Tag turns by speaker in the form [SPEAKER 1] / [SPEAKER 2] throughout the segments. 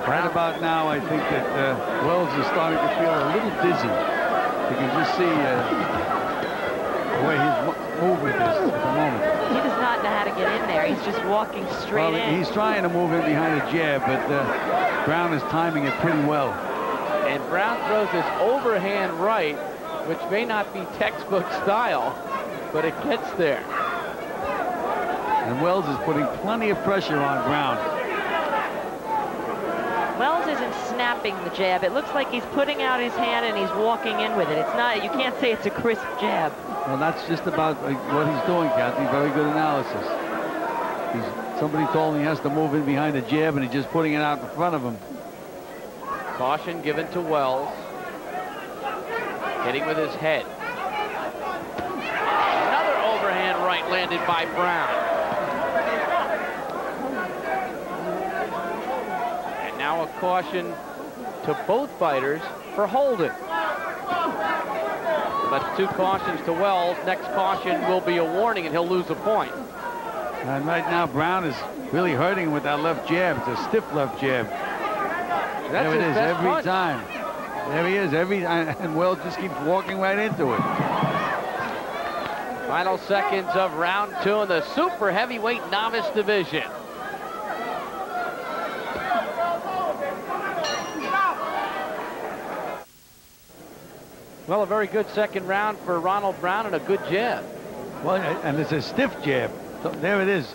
[SPEAKER 1] Right about now, I think that Wells is starting to feel a little dizzy. You can just see the way his movement is at the moment.
[SPEAKER 2] He does not know how to get in there. He's just walking straight in.
[SPEAKER 1] He's trying to move in behind a jab, but Brown is timing it pretty well.
[SPEAKER 3] And Brown throws this overhand right, which may not be textbook style, but it gets there.
[SPEAKER 1] And Wells is putting plenty of pressure on Brown.
[SPEAKER 2] Wells isn't snapping the jab. It looks like he's putting out his hand and he's walking in with it. It's not, you can't say it's a crisp jab.
[SPEAKER 1] Well, that's just about what he's doing, Kathy. Very good analysis. Somebody told him he has to move in behind the jab, and he's just putting it out in front of him.
[SPEAKER 3] Caution given to Wells. Hitting with his head. Another overhand right landed by Brown. And now a caution to both fighters for holding. That's 2 cautions to Wells. Next caution will be a warning, and he'll lose a point.
[SPEAKER 1] And right now, Brown is really hurting with that left jab. It's a stiff left jab.
[SPEAKER 3] That's
[SPEAKER 1] there it is every
[SPEAKER 3] punch.
[SPEAKER 1] time. There he is and Wells just keeps walking right into it.
[SPEAKER 3] Final seconds of round 2 in the super heavyweight novice division. Well, a very good second round for Ronald Brown and a good jab.
[SPEAKER 1] Well, and it's a stiff jab. So there it is.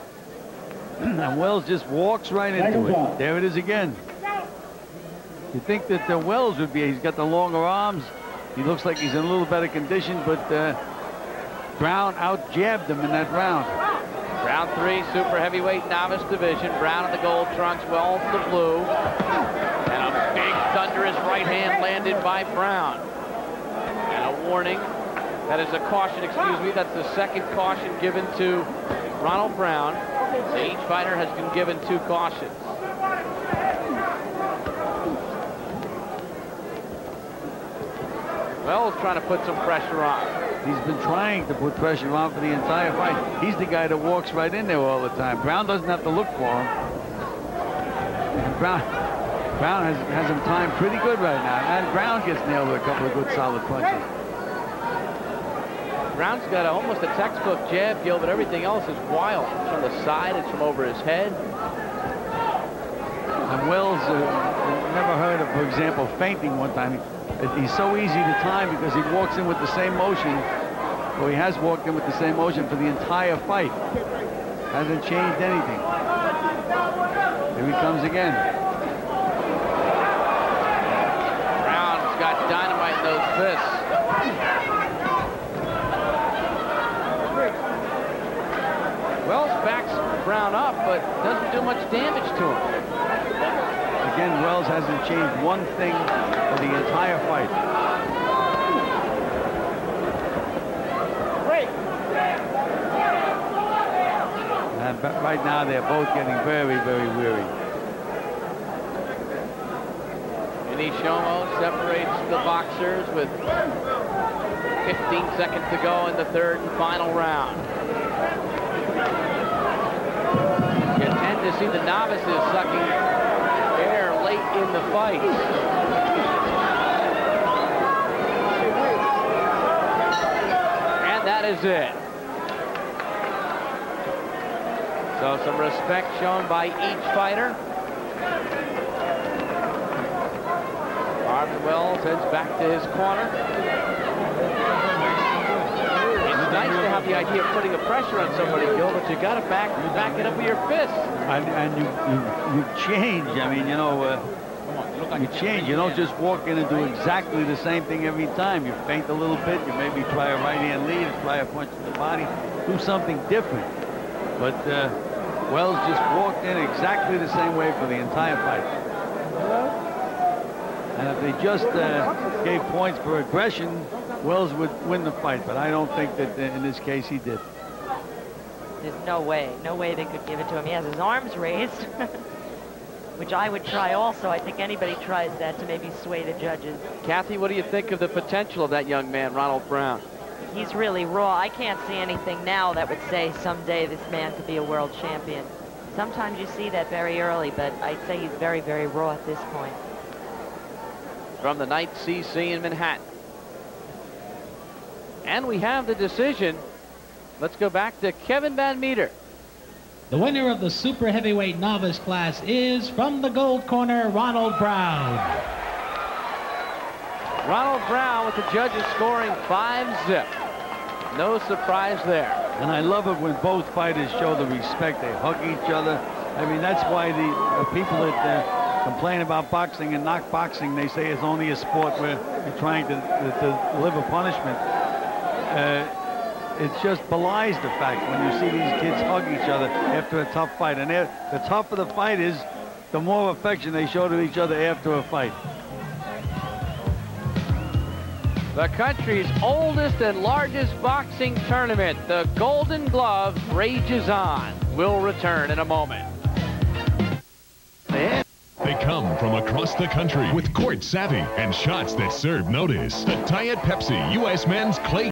[SPEAKER 1] And Wells just walks right into it. There it is again. You think that Wells would be, he's got the longer arms. He looks like he's in a little better condition, but Brown out-jabbed him in that round.
[SPEAKER 3] Round 3, super heavyweight novice division. Brown in the gold trunks, Wells the blue. And a big thunderous right hand landed by Brown. And a warning. That is a caution, excuse me. That's the second caution given to Ronald Brown. So each fighter has been given 2 cautions. Wells trying to put some pressure on.
[SPEAKER 1] He's been trying to put pressure on for the entire fight. He's the guy that walks right in there all the time. Brown doesn't have to look for him. And Brown has him timed pretty good right now. And Brown gets nailed with a couple of good solid punches.
[SPEAKER 3] Brown's got almost a textbook jab, Gil, but everything else is wild. It's from the side, it's from over his head.
[SPEAKER 1] And Wells never heard of, for example, feinting one time. He's so easy to time because he walks in with the same motion, or he has walked in with the same motion for the entire fight. Hasn't changed anything. Here he comes again.
[SPEAKER 3] Brown's got dynamite in those fists. Wells backs Brown up, but doesn't do much damage to him.
[SPEAKER 1] Again, Wells hasn't changed one thing for the entire fight. And right now, they're both getting very, very weary.
[SPEAKER 3] Shomo separates the boxers with 15 seconds to go in the 3rd and final round. You tend to see the novices sucking air late in the fight. And that is it. So some respect shown by each fighter. Marvin Wells heads back to his corner. It's nice to have the idea of putting a pressure on somebody, Gil, but you got to back it up with your fists.
[SPEAKER 1] And you change. I mean, you know, you change. You don't just walk in and do exactly the same thing every time. You feint a little bit. You maybe try a right-hand lead, try a punch to the body, do something different. But Wells just walked in exactly the same way for the entire fight. And if they just gave points for aggression, Wells would win the fight. But I don't think that in this case he did.
[SPEAKER 2] There's no way they could give it to him. He has his arms raised, which I would try also. I think anybody tries that to maybe sway the judges.
[SPEAKER 3] Kathy, what do you think of the potential of that young man, Ronald Brown?
[SPEAKER 2] He's really raw. I can't see anything now that would say someday this man could be a world champion. Sometimes you see that very early, but I'd say he's very, very raw at this point.
[SPEAKER 3] From the Knight CC in Manhattan. And we have the decision. Let's go back to Kevin Van Meter.
[SPEAKER 4] The winner of the super heavyweight novice class is, from the gold corner, Ronald Brown.
[SPEAKER 3] Ronald Brown with the judges scoring 5-zip. No surprise there.
[SPEAKER 1] And I love it when both fighters show the respect. They hug each other. I mean, that's why the people that complain about boxing and knock boxing, they say it's only a sport where you're trying to live a punishment. It just belies the fact when you see these kids hug each other after a tough fight. And the tougher the fight is, the more affection they show to each other after a fight.
[SPEAKER 3] The country's oldest and largest boxing tournament, the Golden Glove, rages on. We'll return in a moment.
[SPEAKER 5] They come from across the country with court savvy and shots that serve notice. The Diet Pepsi U.S. Men's Clay